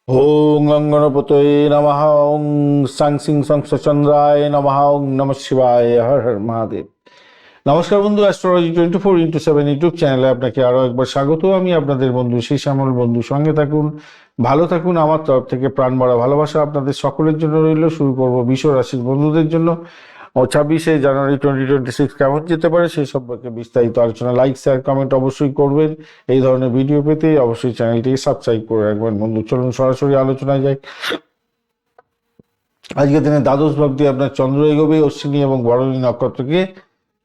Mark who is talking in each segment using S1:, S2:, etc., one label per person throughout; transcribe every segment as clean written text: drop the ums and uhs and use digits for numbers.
S1: ওং গং গণপতয়ে নমঃ। ওং সাং সিং সং চন্দ্রায় নমঃ। ওং নমঃ শিবায়। হর হর মহাদেব। নমস্কার বন্ধু, অ্যাস্ট্রোলজি 24x7 ইউটিউব চ্যানেলে আপনাকে আরও একবার স্বাগত। আমি আপনাদের বন্ধু সেই শ্যামল বন্ধু। সঙ্গে থাকুন, ভালো থাকুন। আমার তরফ থেকে প্রাণ ভরা ভালোবাসা আপনাদের সকলের জন্য রইল। শুরু করব বিষ রাশির বন্ধুদের জন্য। 26 জানুয়ারি 2026 কেমন যেতে পারে সেই সম্পর্কে বিস্তারিত আলোচনা। লাইক শেয়ার কমেন্ট অবশ্যই করবেন। এই ধরনের ভিডিও পেতে অবশ্যই চ্যানেলটিকে সাবস্ক্রাইব করে রাখবেন বন্ধু। চলুন সরাসরি আলোচনায় যাই। আজকের দিনে দ্বাদশ ভাব দিয়ে আপনার চন্দ্র এগোবে অশ্বিনী এবং ভরণী নক্ষত্রকে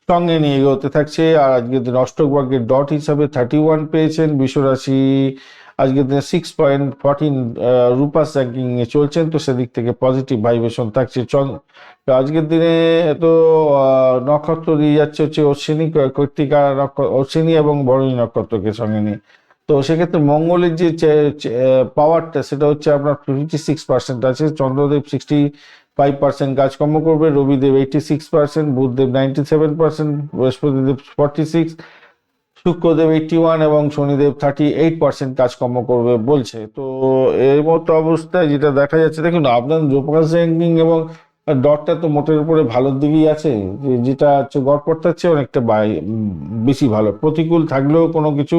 S1: সঙ্গে নিয়ে এগোতে থাকছে। আর আজকের দিন অষ্টক ভাগ্যের ডট হিসাবে 31 পেয়েছেন বিশ্বরাশি। আজকের দিনে 6.14 রূপাস র্যাঙ্কিং এ চলছেন, তো সেদিক থেকে পজিটিভ ভাইব্রেশন থাকছে। আজকের দিনে তো নক্ষত্র দিয়ে যাচ্ছে হচ্ছে অশ্বিনী, কৃত্তিকা অশ্বিনী এবং ভরণী নক্ষত্রকে সঙ্গে নিয়ে। তো সেক্ষেত্রে মঙ্গলের যে পাওয়ারটা সেটা হচ্ছে আপনার 56% আছে। চন্দ্রদেব 65% কাজকর্ম করবে, রবিদেব 86%, বুধদেব 97%, বৃহস্পতিদেব 46, শুক্রদেব 81 এবং শনিদেব 38% কাজকর্ম করবে বলছে। তো এর মতো অবস্থায় যেটা দেখা যাচ্ছে, দেখুন আপনার জোপাস র্যাঙ্কিং এবং ডটটা তো মোটের উপরে ভালোর দিকেই আছে। যেটা হচ্ছে গড়পড়তার চেয়ে অনেকটা বেশি ভালো। প্রতিকূল থাকলেও কোনো কিছু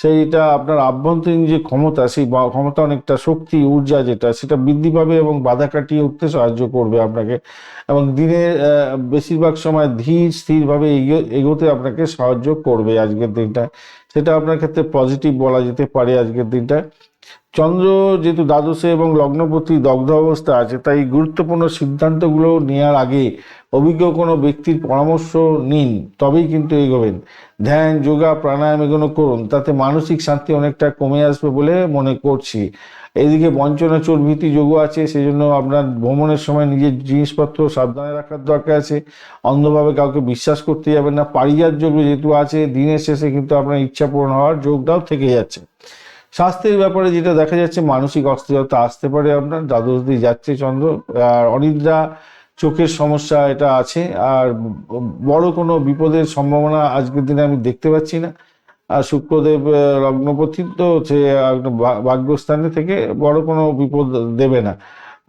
S1: সেইটা আপনার আভ্যন্তরীণ যে ক্ষমতা, সেই ক্ষমতা অনেকটা শক্তি ঊর্জা যেটা সেটা বৃদ্ধি পাবে এবং বাধা কাটিয়ে উঠতে সাহায্য করবে আপনাকে। এবং দিনের বেশিরভাগ সময় ধীর স্থিরভাবে এগোতে আপনাকে সাহায্য করবে আজকের দিনটা। সেটা আপনার ক্ষেত্রে পজিটিভ বলা যেতে পারে আজকের দিনটা। চন্দ্র যেহেতু দ্বাদশে এবং লগ্নপতি দগ্ধ অবস্থা আছে, তাই গুরুত্বপূর্ণ সিদ্ধান্তগুলো নেওয়ার আগে অভিজ্ঞ কোনো ব্যক্তির পরামর্শ নিন, তবেই কিন্তু এগোবেন। ধ্যান, যোগা, প্রাণায়াম এগুলো করুন, তাতে মানসিক শান্তি অনেকটা কমে আসবে বলে মনে করছি। এইদিকে বঞ্চনা চোর ভীতি যোগও আছে, সেই জন্য আপনার ভ্রমণের সময় নিজের জিনিসপত্র সাবধানে রাখার দরকার আছে। অন্ধভাবে কাউকে বিশ্বাস করতে যাবেন না। পারিজাত যোগ যেহেতু আছে, দিনের শেষে কিন্তু আপনার ইচ্ছা পূরণ হওয়ার যোগটাও থেকে যাচ্ছে। স্বাস্থ্যের ব্যাপারে যেটা দেখা যাচ্ছে, মানসিক অস্থিরতা আসতে পারে আপনার, দ্বাদশ দিয়ে যাচ্ছে চন্দ্র। আর অনিদ্রা, চোখের সমস্যা এটা আছে। আর বড় কোনো বিপদের সম্ভাবনা আজকের দিনে আমি দেখতে পাচ্ছি না। আর শুক্রদেব লগ্নপতি, তো সে ভাগ্যস্থানে থেকে বড় কোনো বিপদ দেবে না।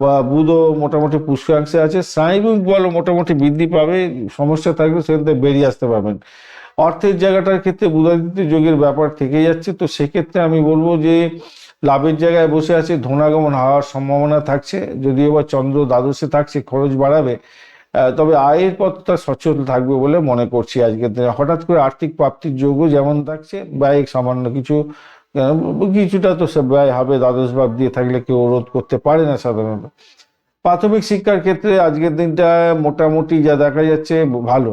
S1: বা বুধও মোটামুটি পুষ্করাংশে আছে, স্নায়বিক বলও মোটামুটি বৃদ্ধি পাবে। সমস্যা থাকলে সেখান থেকে বেরিয়ে আসতে পারবেন। অর্থের জায়গাটার ক্ষেত্রে বুধাদিত্য যোগের ব্যাপার থেকে যাচ্ছে, তো সেক্ষেত্রে আমি বলবো যে লাভের জায়গায় বসে আছে, ধনাগমন হওয়ার সম্ভাবনা থাকছে। যদিও বা চন্দ্র দ্বাদশে থাকছে, খরচ বাড়াবে, তবে আয়ের পথটা সচ্ছল থাকবে বলে মনে করছি আজকের দিনে। হঠাৎ করে আর্থিক প্রাপ্তির যোগও যেমন থাকছে, ব্যয় সামান্য কিছুটা তো সে ব্যয় হবে। দ্বাদশ ভাব দিয়ে থাকলে কেউ রোধ করতে পারে না সাধারণত। প্রাথমিক শিক্ষার ক্ষেত্রে আজকের দিনটা মোটামুটি যা দেখা যাচ্ছে ভালো।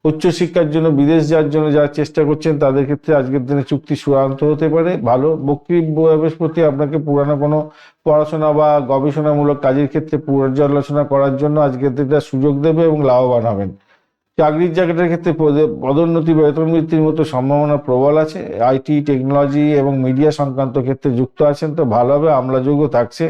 S1: উচ্চশিক্ষার জন্য বিদেশ যাওয়ার জন্য যারা চেষ্টা করছেন তাদের ক্ষেত্রে আজকের দিনে চুক্তি চূড়ান্ত হতে পারে ভালো। বক্রী বৃহস্পতি আপনাকে পুরানো কোনো পড়াশোনা বা গবেষণামূলক কাজের ক্ষেত্রে পর্যালোচনা করার জন্য আজকের দিনটা সুযোগ দেবে এবং লাভবান হবেন। চাকরির জায়গাটার ক্ষেত্রে পদোন্নতি, বেতন বৃদ্ধির মতো সম্ভাবনা প্রবল আছে। আইটি, টেকনোলজি এবং মিডিয়া সংক্রান্ত ক্ষেত্রে যুক্ত আছেন, তো ভালো হবে। আমলাযোগও থাকছে,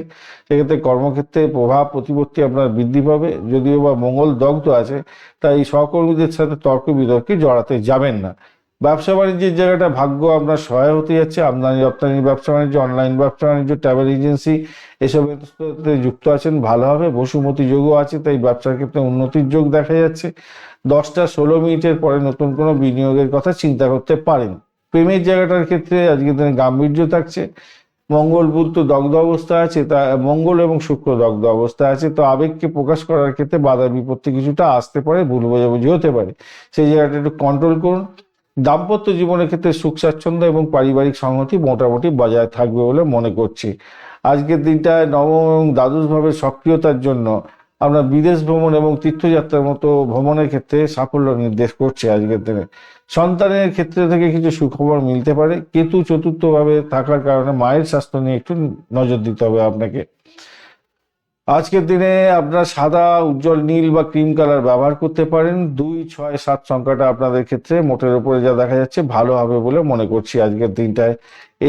S1: সেক্ষেত্রে কর্মক্ষেত্রে প্রভাব প্রতিপত্তি আপনার বৃদ্ধি পাবে। যদিও বা মঙ্গল দগ্ধ আছে, তাই সহকর্মীদের সাথে তর্ক বিতর্কে জড়াতে যাবেন না। ব্যবসা বাণিজ্যের জায়গাটা ভাগ্য আপনার সহায় হতে যাচ্ছে। আমদানি রপ্তানি ব্যবসা বাণিজ্য, অনলাইন ব্যবসা বাণিজ্য, ট্রাভেল এজেন্সি এসবের সাথে যুক্ত আছেন, ভালো হবে। বসুমতী যোগও আছে, তাই ব্যবসার ক্ষেত্রে উন্নতির যোগ দেখা যাচ্ছে। 10টা 16 মিনিটের পরে নতুন কোনো বিনিয়োগের কথা চিন্তা করতে পারেন। প্রেমের জায়গাটার ক্ষেত্রে আজকের দিনে গাম্ভীর্য থাকছে। মঙ্গল বুধ তো দগ্ধ অবস্থা আছে, তা মঙ্গল এবং শুক্র দগ্ধ অবস্থা আছে, তো আবেগকে প্রকাশ করার ক্ষেত্রে বাধা বিপত্তি কিছুটা আসতে পারে, ভুল বোঝাবুঝি হতে পারে। সেই জায়গাটা একটু কন্ট্রোল করুন। দাম্পত্য জীবনের ক্ষেত্রে সুখ স্বাচ্ছন্দ্য এবং পারিবারিক সংহতি মোটামুটি বজায় থাকবে বলে মনে করছি। আজকের দিনটায় নবম এবং দ্বাদশ ভাবের সক্রিয়তার জন্য আমরা বিদেশ ভ্রমণ এবং তীর্থযাত্রার মতো ভ্রমণের ক্ষেত্রে সাফল্য নির্দেশ করছে আজকের দিনে। সন্তানের ক্ষেত্রে থেকে কিছু সুখবর মিলতে পারে। কেতু চতুর্থভাবে থাকার কারণে মায়ের স্বাস্থ্য নিয়ে একটু নজর দিতে হবে আপনাকে। আজকের দিনে আপনার সাদা, উজ্জ্বল নীল বা ক্রিম কালার ব্যবহার করতে পারেন। 2, 6, 7 সংখ্যাটা আপনাদের ক্ষেত্রে মোটের উপরে যা দেখা যাচ্ছে ভালো হবে বলে মনে করছি আজকের দিনটায়।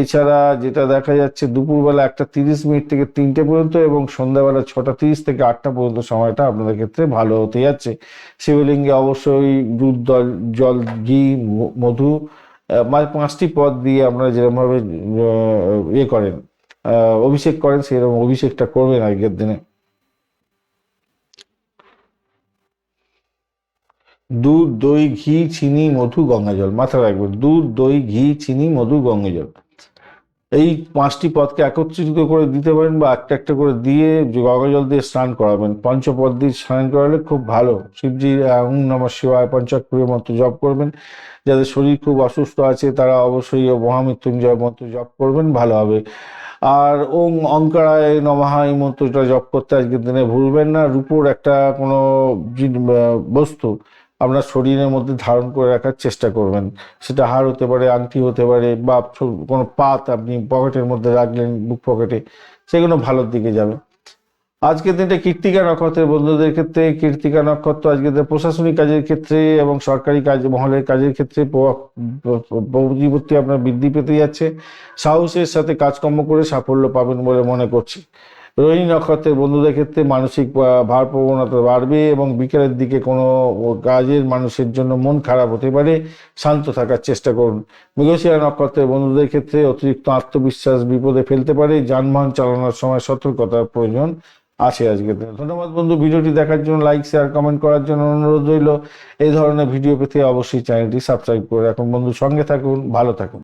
S1: এছাড়া যেটা দেখা যাচ্ছে, দুপুরবেলা 1টা 30 মিনিট থেকে 3টে পর্যন্ত এবং সন্ধ্যাবেলা 6টা 30 থেকে 8টা পর্যন্ত সময়টা আপনাদের ক্ষেত্রে ভালো হতে যাচ্ছে। শিবলিঙ্গে অবশ্যই দুধ, জল, ঘি, মধু, 5টি পদ দিয়ে আপনারা যেরকমভাবে ইয়ে করেন, অভিষেক করেন সেরকম অভিষেকটা করবেন আজকের দিনে। দুধ, দই, ঘি, চিনি, মধু, গঙ্গাজল, মাথায় রাখবেন, দুধ, দই, ঘি, চিনি, মধু, গঙ্গাজল, এই 5টি পদকে একত্রিত করে দিতে পারেন বা একটা একটা করে দিয়ে গঙ্গাজল দিয়ে স্নান করাবেন। পঞ্চপদ দিয়ে স্নান করালে খুব ভালো। শিবজির ওং নমঃ শিবায় পঞ্চাক্ষরীয় মন্ত্র জপ করবেন। যাদের শরীর খুব অসুস্থ আছে তারা অবশ্যই মহামৃত্যুঞ্জয় মন্ত্র জপ করবেন, ভালো হবে। আর ওং অঙ্কারায় নমঃ এই মন্ত্রটা জপ করতে আজকের দিনে ভুলবেন না। রূপোর একটা কোনো বস্তু আপনার শরীরের মধ্যে ধারণ করে রাখার চেষ্টা করবেন। সেটা হার হতে পারে, আংটি হতে পারে, বা কোনো পাত আপনি পকেটের মধ্যে রাখলেন, বুক পকেটে, সেগুলো ভালোর দিকে যাবে। আজকের দিনটা কৃত্তিকা নক্ষত্রের বন্ধুদের ক্ষেত্রে, কৃত্তিকা নক্ষত্র আজকের দিনে প্রশাসনিক কাজের ক্ষেত্রে এবং সরকারি কাজ মহলের কাজের ক্ষেত্রে প্রতিপত্তি আপনার বৃদ্ধি পেতে যাচ্ছে। সাহসের সাথে কাজকর্ম করে সাফল্য পাবেন বলে মনে করছি। রোহিণী নক্ষত্রের বন্ধুদের ক্ষেত্রে মানসিক ভার প্রবণতা বাড়বে এবং বিকেলের দিকে কোনো কাজের মানুষের জন্য মন খারাপ হতে পারে, শান্ত থাকার চেষ্টা করুন। মৃগশিরা নক্ষত্রের বন্ধুদের ক্ষেত্রে অতিরিক্ত আত্মবিশ্বাস বিপদে ফেলতে পারে, যানবাহন চালানোর সময় সতর্কতার প্রয়োজন আছে আজকের দিনে। ধন্যবাদ বন্ধু, ভিডিওটি দেখার জন্য, লাইক শেয়ার কমেন্ট করার জন্য অনুরোধ রইল। এই ধরনের ভিডিও পেতে অবশ্যই চ্যানেলটি সাবস্ক্রাইব করে রাখুন বন্ধু, সঙ্গে থাকুন, ভালো থাকুন।